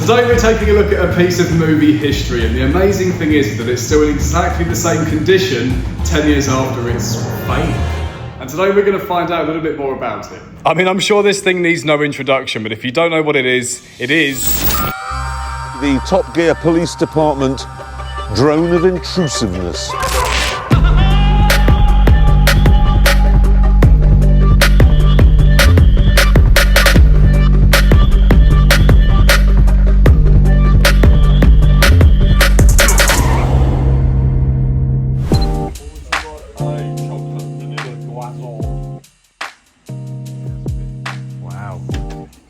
Today we're taking a look at a piece of movie history, and the amazing thing is that it's still in exactly the same condition 10 years after its fame. And today we're going to find out a little bit more about it. I mean, I'm sure this thing needs no introduction, but if you don't know what it is the Top Gear Police Department drone of intrusiveness.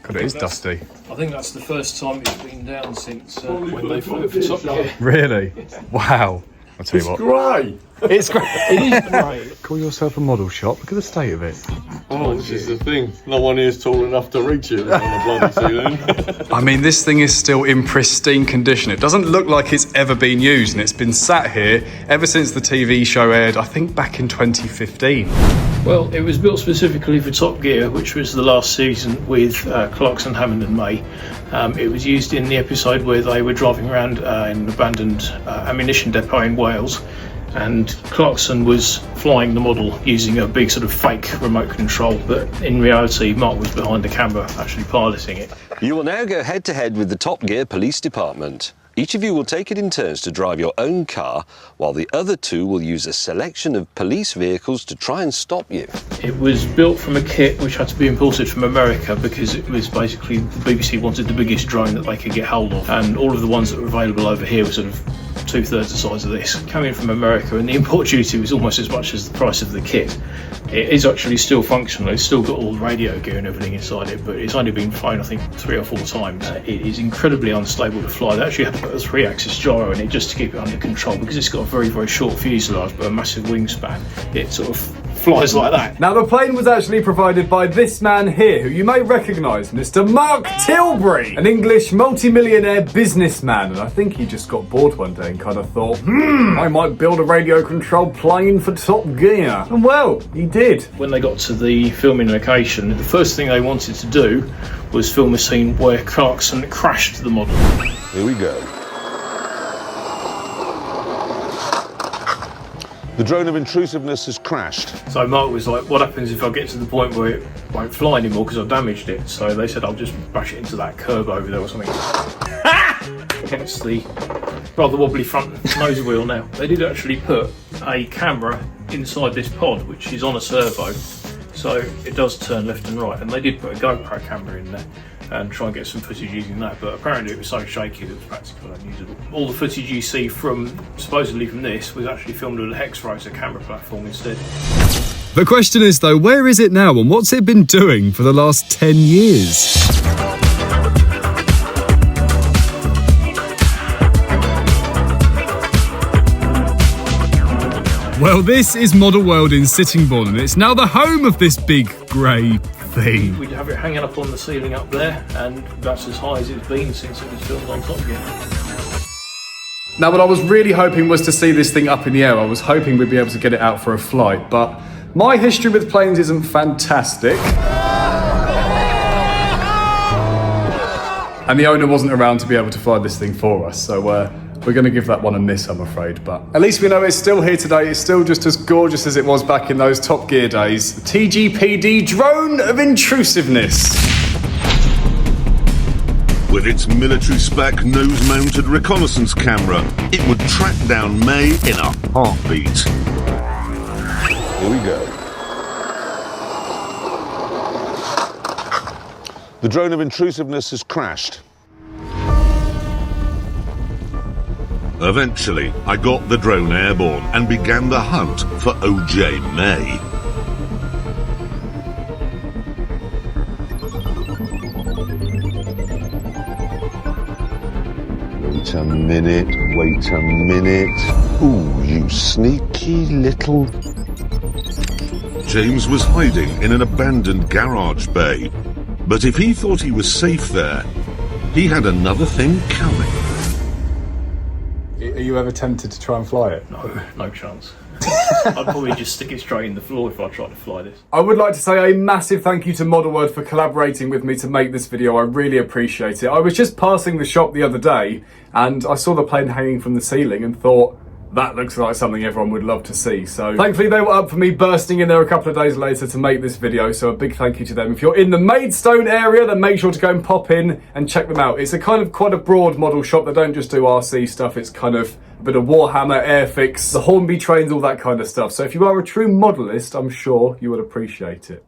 It is dusty. I think that's the first time it's been down since when they flew it for Top Gear. Really? Wow. I'll tell you what. Grey! It's great. It is great. Call yourself a model shop. Look at the state of it. Oh, this is the thing. No one here is tall enough to reach it on the bloody ceiling. I mean, this thing is still in pristine condition. It doesn't look like it's ever been used, and it's been sat here ever since the TV show aired, I think back in 2015. Well, it was built specifically for Top Gear, which was the last season with Clarkson, Hammond and May. It was used in the episode where they were driving around in an abandoned ammunition depot in Wales, and Clarkson was flying the model using a big sort of fake remote control, but in reality Mark was behind the camera actually piloting it. You will now go head to head with the Top Gear Police Department. Each of you will take it in turns to drive your own car, while the other two will use a selection of police vehicles to try and stop you. It was built from a kit which had to be imported from America because it was basically the BBC wanted the biggest drone that they could get hold of, and all of the ones that were available over here were sort of 2/3 the size of this. Coming from America, and the import duty was almost as much as the price of the kit. It is actually still functional. It's still got all the radio gear and everything inside it, but it's only been flown I think 3 or 4 times. It is incredibly unstable to fly. They actually had to put a 3-axis gyro in it just to keep it under control because it's got a very, very short fuselage but a massive wingspan. It sort of flies like that. Now, the plane was actually provided by this man here, who you may recognise, Mr. Mark Tilbury, an English multi-millionaire businessman, and I think he just got bored one day and kind of thought, I might build a radio-controlled plane for Top Gear. And well, he did. When they got to the filming location, the first thing they wanted to do was film a scene where Clarkson crashed the model. Here we go. The drone of intrusiveness has crashed. So Mark was like, what happens if I get to the point where it won't fly anymore because I've damaged it? So they said, I'll just bash it into that curb over there or something. Against the rather wobbly front nose wheel now. They did actually put a camera inside this pod, which is on a servo, so it does turn left and right, and they did put a GoPro camera in there and try and get some footage using that, but apparently it was so shaky that it was practically unusable. All the footage you see supposedly from this was actually filmed with a Hex Rotor camera platform instead. The question is though, where is it now and what's it been doing for the last 10 years? Well, this is Model World in Sittingbourne, and it's now the home of this big grey thing. We'd have it hanging up on the ceiling up there, and that's as high as it's been since it was filmed on Top Gear. Now, what I was really hoping was to see this thing up in the air. I was hoping we'd be able to get it out for a flight, but my history with planes isn't fantastic. And the owner wasn't around to be able to fly this thing for us, so we're going to give that one a miss, I'm afraid. But at least we know it's still here today. It's still just as gorgeous as it was back in those Top Gear days. The TGPD drone of intrusiveness. With its military-spec nose-mounted reconnaissance camera, it would track down May in a heartbeat. Here we go. The drone of intrusiveness has crashed. Eventually, I got the drone airborne and began the hunt for OJ May. Wait a minute. Ooh, you sneaky little... James was hiding in an abandoned garage bay. But if he thought he was safe there, he had another thing coming. Are you ever tempted to try and fly it? No chance. I'd probably just stick it straight in the floor if I tried to fly this. I would like to say a massive thank you to Model Word for collaborating with me to make this video. I really appreciate it. I was just passing the shop the other day and I saw the plane hanging from the ceiling and thought, that looks like something everyone would love to see. So thankfully they were up for me bursting in there a couple of days later to make this video. So a big thank you to them. If you're in the Maidstone area, then make sure to go and pop in and check them out. It's a kind of quite a broad model shop. They don't just do RC stuff. It's kind of a bit of Warhammer, Airfix, the Hornby trains, all that kind of stuff. So if you are a true modelist, I'm sure you would appreciate it.